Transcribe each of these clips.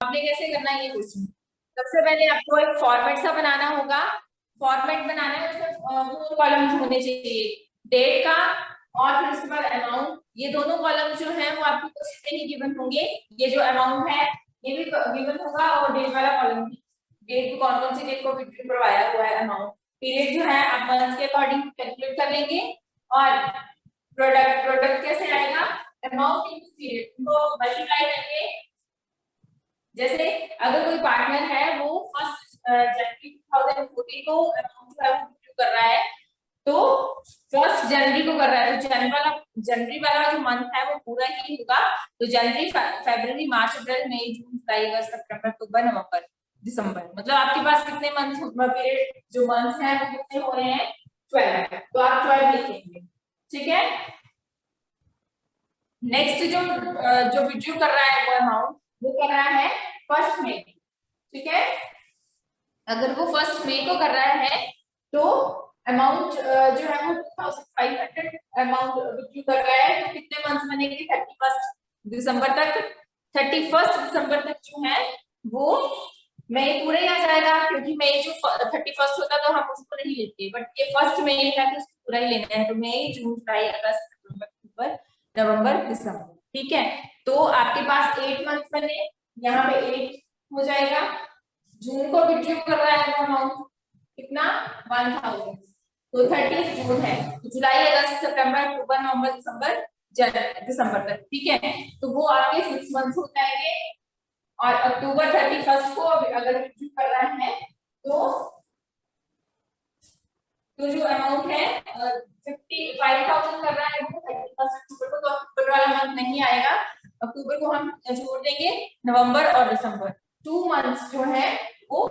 आपने कैसे करना है ये क्वेश्चन। सबसे पहले आपको एक फॉर्मेट सा बनाना होगा। फॉर्मेट बनाना है उसमें 4 कॉलम्स होने चाहिए, डेट का और फिर उसके बाद अमाउंट। ये दोनों कॉलम जो है वो आपको क्वेश्चन में ही गिवन होंगे। ये जो अमाउंट है ये भी गिवन होगा और डेट वाला कॉलम भी। डेट कौन कौन सी डेट को विड्रॉ करवाया हुआ है, अमाउंट, पीरियड जो है आप मंथ के अकॉर्डिंग कैलकुलेट कर लेंगे। और प्रोडक्ट कैसे आएगा, अमाउंट इनटू पीरियड को मल्टीप्लाई करके। जैसे अगर कोई पार्टनर है वो फर्स्ट जनवरी 2014 को अमाउंट जो है वो विड्रॉ कर रहा है, तो फर्स्ट जनवरी को कर रहा है, तो जनवरी वाला जो मंथ है वो पूरा ही होगा। तो जनवरी, फरवरी, मार्च, अप्रैल, मई, जून, जुलाई, अगस्त, सितंबर, अक्टूबर, नवंबर, दिसंबर। मतलब आपके पास कितने मंथ पीरियड जो मंथ है वो कितने हो रहे हैं, 12। तो आप 12 लिखेंगे, ठीक है। नेक्स्ट जो विड्रॉ कर रहा है वो अमाउंट वो कर रहा है फर्स्ट में, ठीक है। अगर वो फर्स्ट मई को कर रहा है तो अमाउंट जो है वो 2500 अमाउंट विड्रॉ कर रहा है। तो कितने मंथ बनेंगे, 31 दिसंबर तक। 31 दिसंबर तक जो है वो मई पूरे आ जाएगा, क्योंकि मई जो 31 होता तो हम उसको नहीं लेते, बट ये फर्स्ट मई है तो उसको पूरा ही लेना है। तो मई, जून, जुलाई, अगस्त, सितंबर, अक्टूबर, नवंबर, दिसंबर, ठीक है। तो आपके पास 8 मंथ बने, यहाँ पे 8 हो जाएगा। जून को विड्रॉ कर रहा है वो अमाउंट कितना, 1000, तो 30 जून है। जुलाई, अगस्त, सितंबर, अक्टूबर, नवंबर, दिसंबर तक, ठीक है। तो वो आपके 6 मंथ हो जाएंगे। और अक्टूबर 31 को अगर विड्रॉ कर रहा है तो जो अमाउंट है 55,000 कर रहा है वो 31 अक्टूबर को, तो अक्टूबर वाला मंथ नहीं आएगा। अक्टूबर को हम जोड़ देंगे नवंबर और दिसंबर। 2 मंथ्स जो है वो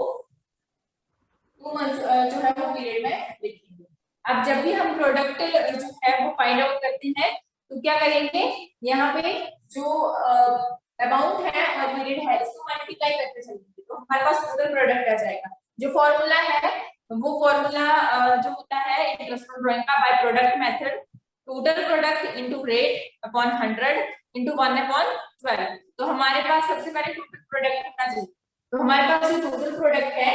2 मंथ्स जो है वो पीरियड में लिखेंगे। अब जब भी हम प्रोडक्ट जो है वो फाइंड आउट करते हैं तो क्या करेंगे, यहाँ पे जो अमाउंट है और पीरियड है इसको मल्टीप्लाई करके चलेंगे, तो हमारे पास टोटल प्रोडक्ट आ जाएगा। जो फॉर्मूला है वो फॉर्मूला जो होता है इंटरेस्ट ड्राइंग का, by product method, total product into rate upon 100 into 1/12। तो हमारे पास सबसे पहले टोटल प्रोडक्ट कितना चाहिए, तो हमारे पास जो टोटल प्रोडक्ट है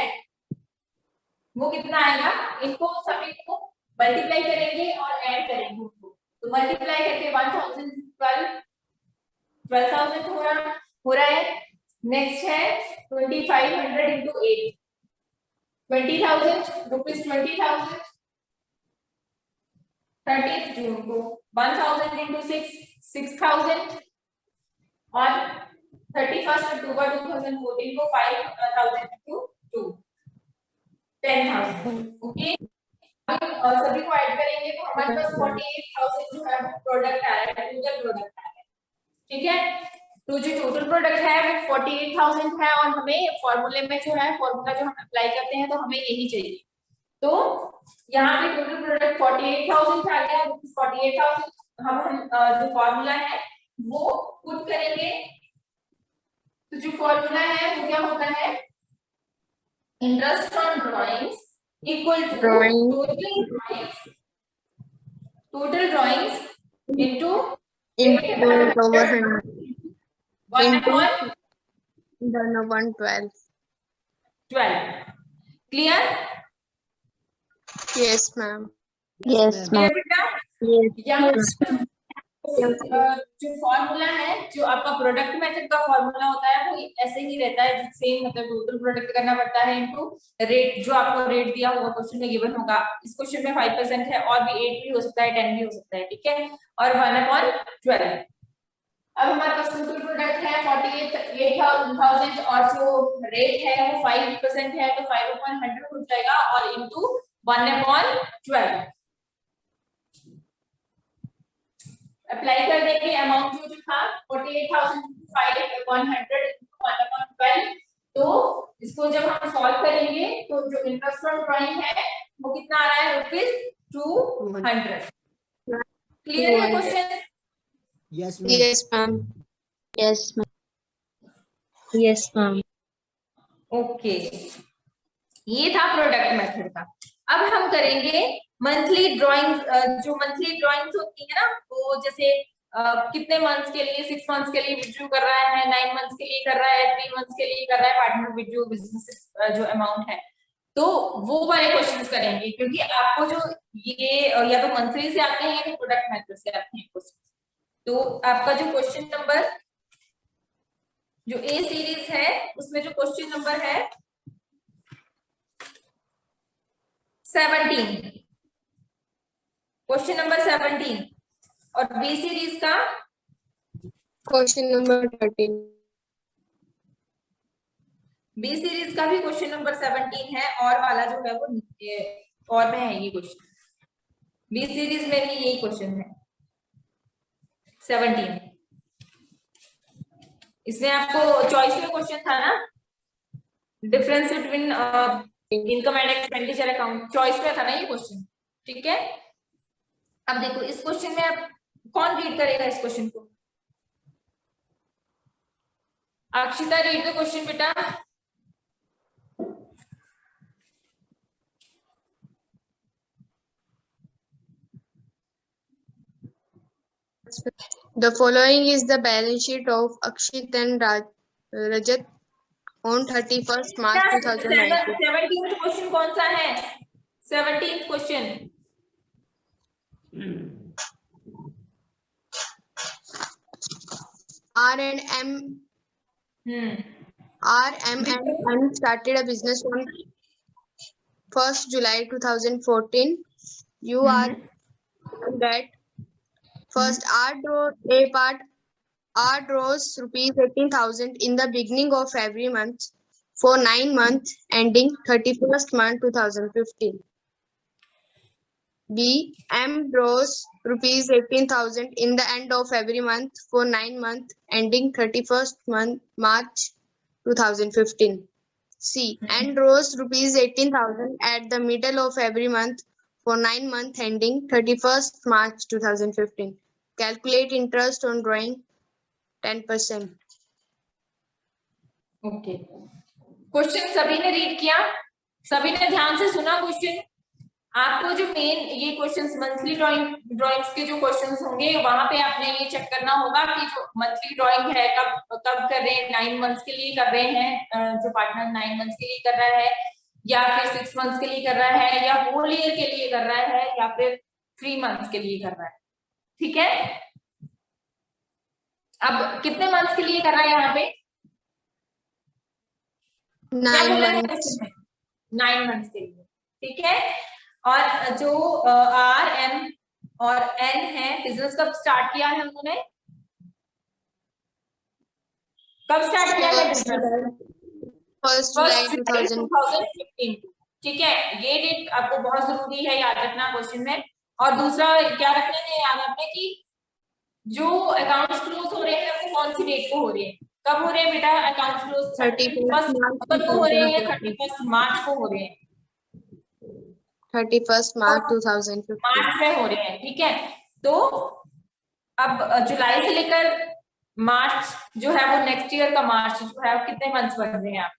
वो कितना आएगा, इनको सभी को मल्टीप्लाई करेंगे और ऐड करेंगे उनको। तो मल्टीप्लाई करके 12,000 हो रहा है। नेक्स्ट है 2500 इंटू 8, 20,000 रुपीज, 20,000 30 जून को, 1000 इंटू 6, 6,000 और 31 अक्टूबर 2014 को 5,000 इंटू 2, 10,000। ओके, सभी को ऐड करेंगे तो हमारे पास 48,000 जो है प्रोडक्ट आ रहा है, टोटल प्रोडक्ट आ रहा है, ठीक है। तो जो टोटल प्रोडक्ट है वो 48,000 है और हमें फॉर्मूले में जो है फॉर्मूला जो हम अप्लाई करते हैं तो हमें यही चाहिए। तो यहाँ पे टोटल प्रोडक्ट 48,000 आ गया। 48,000 हम जो फॉर्मूला है वो पुट करेंगे। तो जो फॉर्मूला है वो क्या होता है, interest on drawings equal to total drawings into 1/12. Clear? Yes, ma'am. Yes, ma'am. Yes, जो फॉर्मूला है, जो आपका प्रोडक्ट मेथड का फॉर्मूला होता है वो ऐसे ही रहता है, सेम, मतलब टोटल प्रोडक्ट करना पड़ता है इनटू रेट, जो आपको रेट दिया होगा क्वेश्चन में गिवन होगा। इस क्वेश्चन में 5% है और भी 8 भी हो सकता है, 10 भी हो सकता है, ठीक है। और 1/12। अब हमारे पास टोटल प्रोडक्ट है 48,000 और जो रेट है वो 5% है, तो 5/100 हो जाएगा और इनटू 1/12 अप्लाई कर देंगे। अमाउंट जो था 48,5/100 इनटू 1/12। तो इसको जब हम सॉल्व करेंगे तो जो इंटरेस्ट ऑन ड्राइंग है वो कितना आ रहा है, ₹200। क्लियर है question? Yes, ma'am. Yes, ma'am. Yes, ma'am. Yes, ma'am. Okay, ये था प्रोडक्ट मेथड का। अब हम करेंगे मंथली ड्राइंग्स। जो मंथली ड्राइंग्स होती है ना, वो जैसे कितने मंथ्स के लिए, 6 मंथ्स के लिए विड्रू कर रहा है, 9 मंथ्स के लिए कर रहा है, 3 मंथ्स के लिए कर रहा है पार्टनर विड्रू बिजनेस जो अमाउंट है, तो वो वाले क्वेश्चंस करेंगे, क्योंकि आपको जो ये या तो मंथली से आते हैं या तो प्रोडक्ट मेथड से आते हैं क्वेश्चन। तो आपका जो क्वेश्चन नंबर जो ए सीरीज है उसमें जो क्वेश्चन नंबर है 17, क्वेश्चन नंबर 17, और बी सीरीज का Question number 13. बी सीरीज का भी क्वेश्चन नंबर 17 है, और वाला जो है वो और में है ये क्वेश्चन, बी सीरीज में भी यही क्वेश्चन है 17। इसमें आपको चॉइस में क्वेश्चन था ना, difference between income and expenditure account, choice में था ना ये क्वेश्चन, ठीक है। अब देखो इस क्वेश्चन में आप कौन रीड करेगा इस क्वेश्चन को? अक्षिता रीड द क्वेश्चन बेटा। The following is the balance sheet of Akshit and Rajat on 31st March 2019. 17th question कौन सा है? 17th question RM started a business on 1st July 2014. You are that first R draws rupees 18,000 in the beginning of every month for 9 months ending 31st March 2015. B. M draws rupees 18,000 in the end of every month for 9 months ending 31st March 2015. C. N draws rupees 18,000 at the middle of every month for 9 months ending 31st March 2015. Calculate interest on drawing 10%. Okay, question सभी ने read किया, सभी ने ध्यान से सुना question. आपको जो मेन ये क्वेश्चंस मंथली ड्राइंग्स के जो क्वेश्चंस होंगे वहां पे आपने ये चेक करना होगा कि जो मंथली ड्राइंग है कब कर रहे हैं, 9 मंथ्स के लिए कर रहे हैं, जो पार्टनर 9 मंथ्स के लिए कर रहा है, या फिर 6 मंथ्स के लिए कर रहा है, या होल ईयर के लिए कर रहा है, या फिर 3 मंथ्स के लिए कर रहा है, ठीक है। अब कितने मंथ्स के लिए कर रहा है यहाँ पे? 9 months. 9 मंथ्स के लिए, ठीक है। और जो आर एम और एन है, बिजनेस कब स्टार्ट किया है उन्होंने? कब स्टार्ट किया है बिजनेस? 1st July 2015. ठीक है, ये डेट आपको बहुत जरूरी है याद रखना क्वेश्चन में। और दूसरा क्या रखना है याद रखना कि जो अकाउंट्स क्लोज हो रहे हैं वो कौन सी डेट को हो रहे हैं, कब हो रहे हैं बेटा अकाउंट्स क्लोज? 31st अक्टूबर को हो रहे हैं, 31st मार्च को हो रहे हैं? 31st March 2015. मार्च में हो रहे हैं, ठीक है। तो अब जुलाई से लेकर मार्च जो है वो नेक्स्ट ईयर का मार्च जो है कितने मंथ्स बन रहे हैं आप?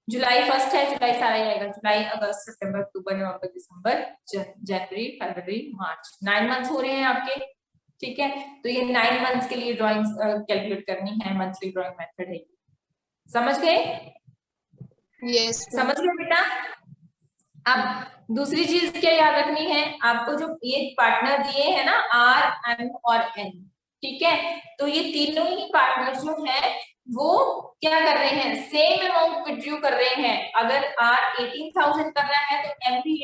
जुलाई फर्स्ट है, जुलाई सारा ही आएगा, जुलाई अगस्त सितंबर अक्टूबर नवंबर दिसंबर जनवरी फरवरी मार्च, 9 मंथ्स हो रहे हैं आपके, ठीक है। तो ये 9 मंथ्स के लिए ड्राइंग्स कैलकुलेट करनी है, मंथली ड्राइंग मेथड है। समझ गए? Yes. समझ गए बेटा? अब दूसरी चीज क्या याद रखनी है आपको, जो ये पार्टनर दिए हैं ना आर एम और एन, ठीक है, तो ये तीनों ही पार्टनर जो है वो क्या कर रहे हैं, सेम अमाउंट विड्रू कर रहे हैं। अगर आर 18,000 कर रहा है तो एम भी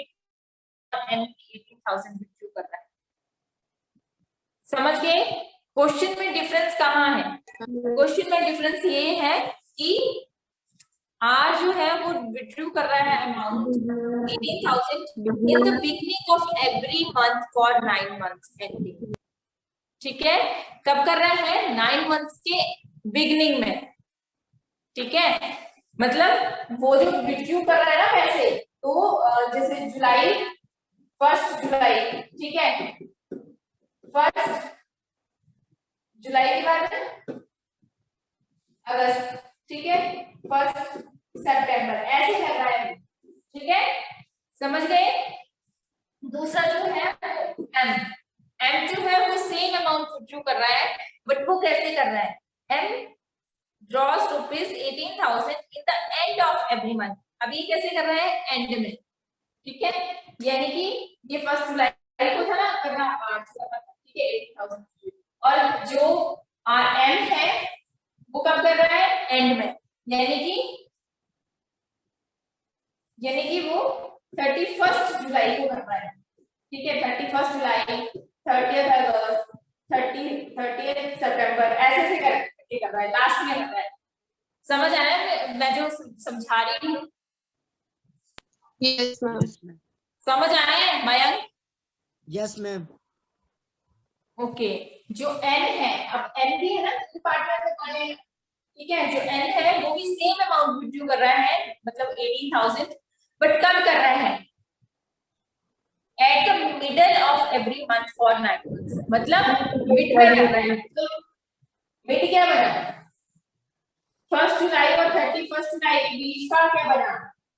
18,000 विड्रू कर रहा है। समझ गए? क्वेश्चन में डिफरेंस कहाँ है? क्वेश्चन में डिफरेंस ये है कि आर जो है वो विड्रू कर रहा है amount 18,000 in the beginning of every month for 9 months ending, ठीक है। कब कर रहा है? 9 मंथ्स के बिगिनिंग में, ठीक है। मतलब वो जो विड्रू कर रहा है ना पैसे, तो जैसे जुलाई 1 जुलाई, ठीक है, 1 जुलाई के बाद अगस्त, ठीक है, 1 सितंबर, ऐसे कर रहा है, ठीक है। समझ गए? दूसरा जो है एम, एम जो है वो सेम अमाउंट विड्रू कर रहा है, बट वो कैसे कर रहा है? M draws rupees 18,000 in the end of every month. अब ये कैसे कर रहा है? एंड में, ठीक है। यानी कि ये 1 जुलाई को था ना करना, 8 ठीक है 18,000, और जो एम है वो कब कर रहा है? एंड में, यानी कि वो 31 जुलाई को कर रहा है, ठीक है। 31 जुलाई, 30 अगस्त, 30 सितंबर, ऐसे से कर रहा है, लास्ट में कर रहा है। समझ आया मैं जो समझा रही हूँ? Yes, ma'am. समझ आया है मयंक? Yes, ma'am. ओके। जो एन है, अब एन भी है ना डिपार्टमेंट में पढ़े, ठीक है। जो एन है वो भी सेम अमाउंट विड्रू कर रहा है, मतलब 18,000, बट कब कर रहा है? At the middle of every month for 9 months, मतलब मिड में कर रहा है। तो मिड क्या बना? 1 जुलाई और 31 जुलाई के बीच का क्या बना?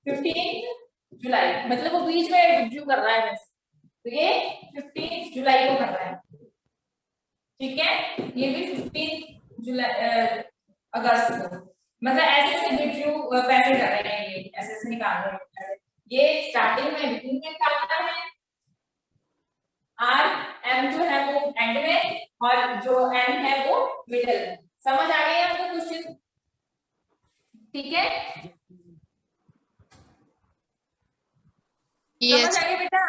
15 जुलाई, मतलब वो बीच में विड्रू कर रहा है, तो ये 15 जुलाई को कर रहा है, ठीक है। ये भी 15 जुलाई अगस्त को, मतलब ऐसे से विड्रू पैसे कर रहे हैं, ये ऐसे से निकाल रहे हैं। ये स्टार्टिंग में बिगिनिंग में निकालना है, आर एम जो है वो एंड में, और जो एन है वो मिडल में। समझ आ गई आपको क्वेश्चन? ठीक है, Yes. समझ आ गया बेटा?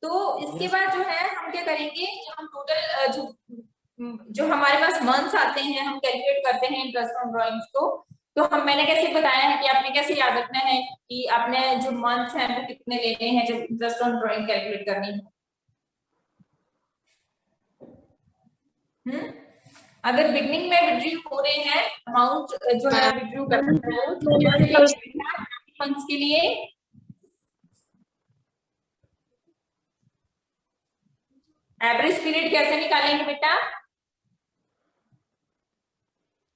तो इसके बाद जो है हम क्या करेंगे, जो हम टोटल जो हमारे पास मंथ्स आते हैं हम कैलकुलेट करते हैं इंटरेस्ट ऑन ड्राइंग्स को। तो हम मैंने कैसे बताया है कि आपने कैसे याद रखना है कि आपने जो मंथ्स हैं वो कितने लेने हैं जब इंटरेस्ट ऑन ड्राइंग कैलकुलेट करनी है। अगर बिगनिंग में विड्रू हो रहे हैं अमाउंट जो है विड्रू करना है वो, तो कैसे लेंगे मंथ्स के लिए? एवरेज पीरियड कैसे निकालेंगे बेटा?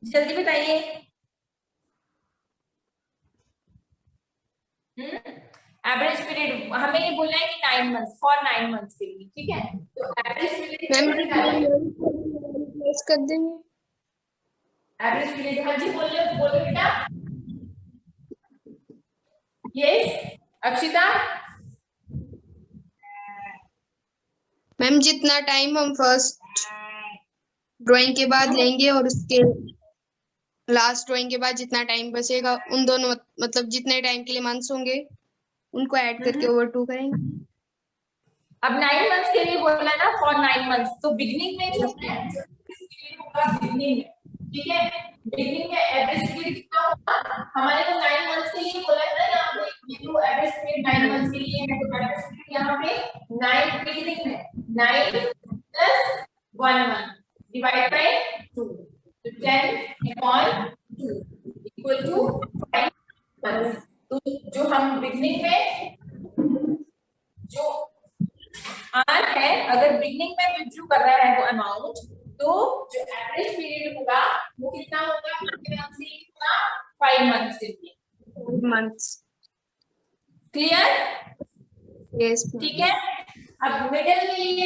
जल्दी बताइए। एवरेज पीरियड हमें ये बोलना है कि 9 मंथ्स, फॉर 9 मंथ्स के लिए, ठीक है। तो एवरेज पीरियड मैम कैसे निकालेंगे? रिप्लेस कर देंगे। एवरेज पीरियड, हाँ जी बोलिए बोलो बेटा। यस अक्षिता। मैम जितना टाइम हम फर्स्ट ड्राइंग के बाद लेंगे और उसके लास्ट ड्राइंग के बाद जितना टाइम बचेगा उन दोनों मतलब जितने टाइम के लिए मंथ्स होंगे उनको ऐड करके ओवर 2 करेंगे। अब 9 मंथ्स के लिए बोला ना, फॉर 9 मंथ्स, तो बिगनिंग में जो है पीरियड होगा बिगनिंग में, ठीक है। बिगनिंग में एवरेज पीरियड कितना होगा? हमारे को 9 मंथ्स के लिए बोला है ना, यहाँ पे ये जो एवरेज पीरियड 9 मंथ्स के लिए है, तो एवरेज पीरियड यहाँ पे 9 बिगनिंग में 9 प्लस 1 मंथ डिवाइड बाय 2, तो 10/2 इक्वल टू 5 मंथ्स। तो जो हम बिगनिंग में जो आर है, अगर बिगनिंग में विड्रू कर रहा है वो अमाउंट, तो जो एवरेज पीरियड होगा वो कितना होगा? कितने मंथ के लिए होगा? 5 मंथ्स के लिए। मंथ्स। क्लियर? यस ठीक है। अब मिडिल के लिए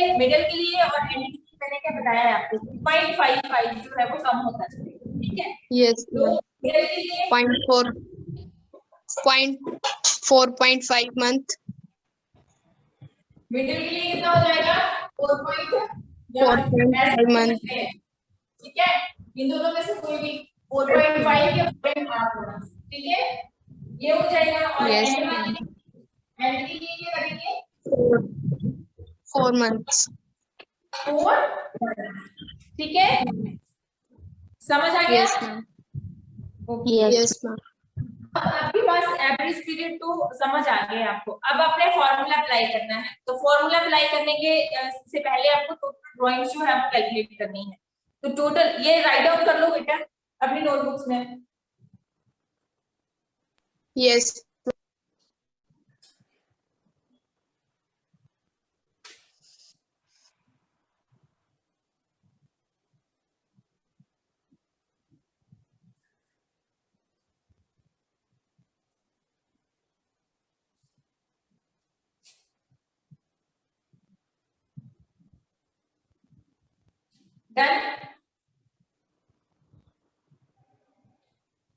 और एंड के लिए मैंने क्या बताया है आपको? 0.55 जो है वो कम होता है, ठीक है। यस तो मिडिल के लिए 0.4.5 मंथ। मिडिल के लिए कितना हो जाएगा? 4.5 मंथ। ठीक है। इन दोनों में से कोई भी 4.5 या 4.5 होगा, ठीक है। ये हो जाएगा। और Yes. एंड के लिए क्या करेंगे? 4 months. 4, ठीक है। समझ आ गया? Yes, ma'am. Yes. Yes, ma'am. अब आपके पास एवरेज पीरियड तो समझ आ गया आपको। अब आपने फॉर्मूला अप्लाई करना है, तो फॉर्मूला अप्लाई करने के से पहले आपको टोटल ड्राइंग जो है आपको कैलकुलेट करनी है। तो टोटल ये राइट डाउन कर लो बेटा अपनी नोटबुक्स में। Yes. डन।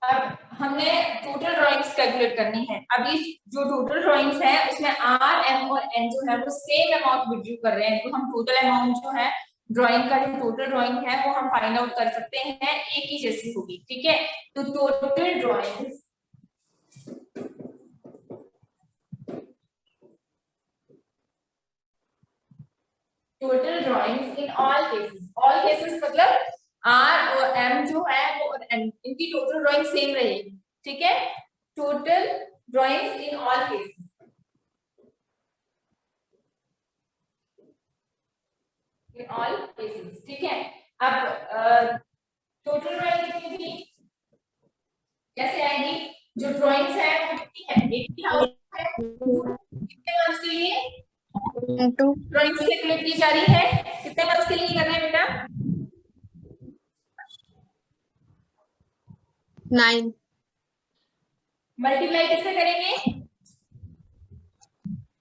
अब हमने टोटल ड्राइंग्स कैलकुलेट करनी है। अब ये जो टोटल ड्राइंग्स है उसमें आर, एम और एन जो है वो सेम अमाउंट विड्रू कर रहे हैं, तो हम टोटल अमाउंट जो है ड्राइंग का, जो टोटल ड्राइंग है वो हम फाइंड आउट कर सकते हैं, एक ही जैसी होगी। ठीक है, तो total drawings in all cases मतलब आर और एम जो है वो और एन, इनकी टोटल ड्राइंग सेम रहेगी। ठीक है, total drawings in all cases. In all cases, ठीक है। अब टोटल ड्राइंग कितनी थी, कैसे आएगी? जो ड्राइंग्स है वो कितनी है, 80,000 है। कितने मंथ्स के लिए ड्राइंग्स कैलकुलेट की जा रही है, कितने मंथ्स के लिए कर रहे हैं बेटा? 9 मल्टीप्लाई कैसे करेंगे?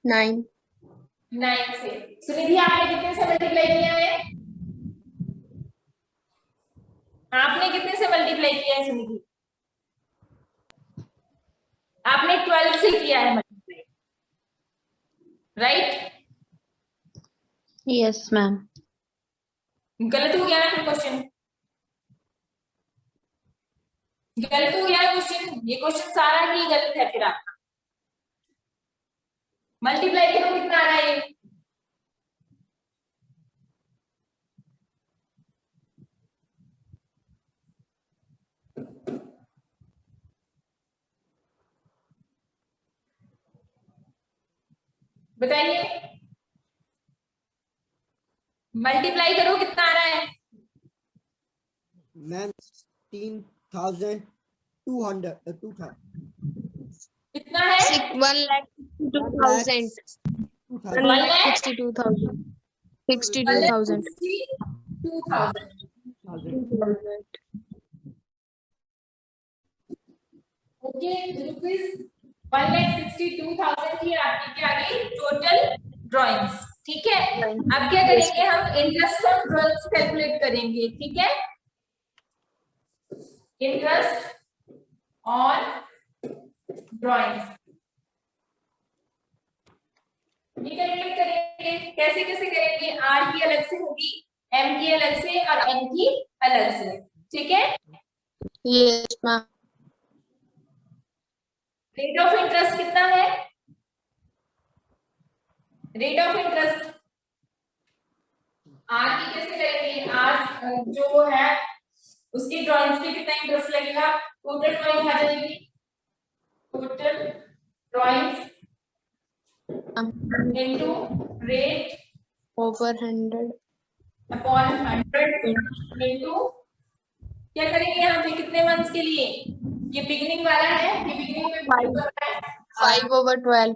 9 9 से। सुनिधि आपने कितने से मल्टीप्लाई किया है? आपने कितने से मल्टीप्लाई किया है सुनिधि? आपने 12 से किया है मल्टीप्लाई, राइट? Yes ma'am. गलत हो गया ना फिर क्वेश्चन? गलत हो गया क्वेश्चन, ये क्वेश्चन सारा ही गलत है फिर आपका। मल्टीप्लाई करो कितना आ रहा है ये? बताइए, मल्टीप्लाई करो कितना आ रहा है? मैम 16,200 कितना है? 1,62,000 1,62,000 62,000 ओके, रुपीज 1,62,000 की आपकी क्या आ गई टोटल ड्राइंग्स। ठीक है, अब क्या करेंगे हम? इंटरेस्ट ऑन ड्राइंग्स कैलकुलेट करेंगे। ठीक है, इंटरेस्ट ऑन ड्राइंग्स ये कैलकुलेट करेंगे। कैसे कैसे करेंगे? आर की अलग से होगी, एम की अलग से और एन की अलग से। ठीक है, yes ma'am. Rate of interest कितना है? रेट ऑफ इंटरेस्ट आर की कैसे करेंगे? आर जो है उसकी ड्राइंग्स पे कितना इंटरेस्ट लगेगा? टोटल ड्राइंग आ जाएगी, total drawings into rate over 100 upon 100 into क्या करेंगे यहाँ पे कितने मंथ्स के लिए? ये बिगिनिंग वाला है, ये बिगिनिंग में 5/12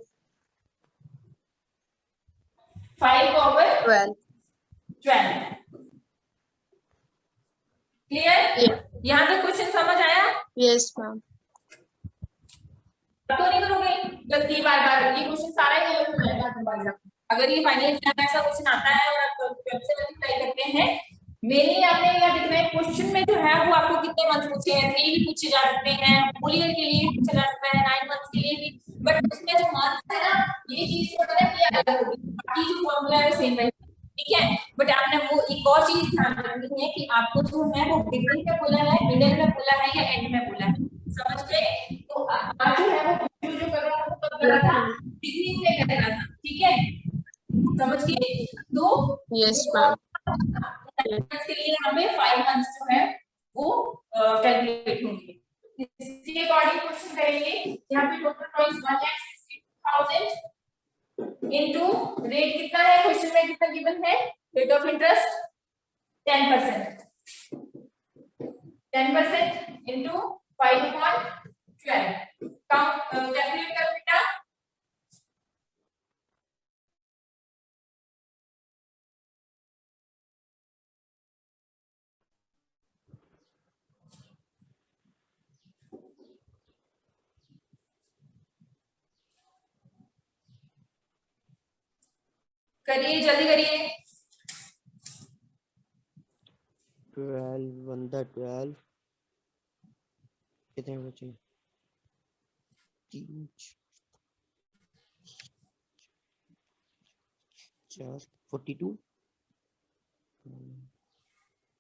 5/12 12 क्लियर? यहाँ तक क्वेश्चन समझ आया? Yes ma'am. तो नहीं करोगे गलती बार बार, ये क्वेश्चन सारा ही गलत हो जाएगा तुम्हारा। अगर ये फाइनल एग्जाम में ऐसा क्वेश्चन आता है और आप 12 से मल्टीप्लाई करते हैं, मेनली आपने याद रखना है क्वेश्चन में जो है वो आपको कितने मंथ पूछे हैं, 3 भी पूछे जा सकते हैं, फुल ईयर के लिए भी पूछा जा सकता है, 9 मंथ्स के लिए भी, बट उसमें जो मंथ है ना ये चीज जो है ये अलग होगी, बाकी जो फॉर्मूला है वो सेम रहेगा। ठीक है, बट आपने वो एक और चीज ध्यान रखनी है कि आपको जो है वो बिगिनिंग में बोला है, मिडिल में बोला है या एंड में बोला है, समझ गए? तो आज जो है वो जो कर रहा था वो कब कर रहा था? बिगिनिंग में कर रहा था। ठीक है, समझ गए? तो यस मैम। के लिए हमें 5 मंथ्स जो है वो कैलकुलेट होंगे। इसके अकॉर्डिंग क्वेश्चन करेंगे। यहाँ पे टोटल प्राइस 1,62,000 इनटू रेट कितना है, क्वेश्चन में कितना गिवन है? Rate of interest 10%, 10% into 5/12 calculate करो बेटा। करिए, जल्दी करिए। 12 बंदा 12 कितने बचे 3 4 42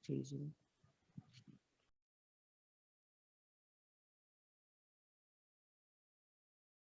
30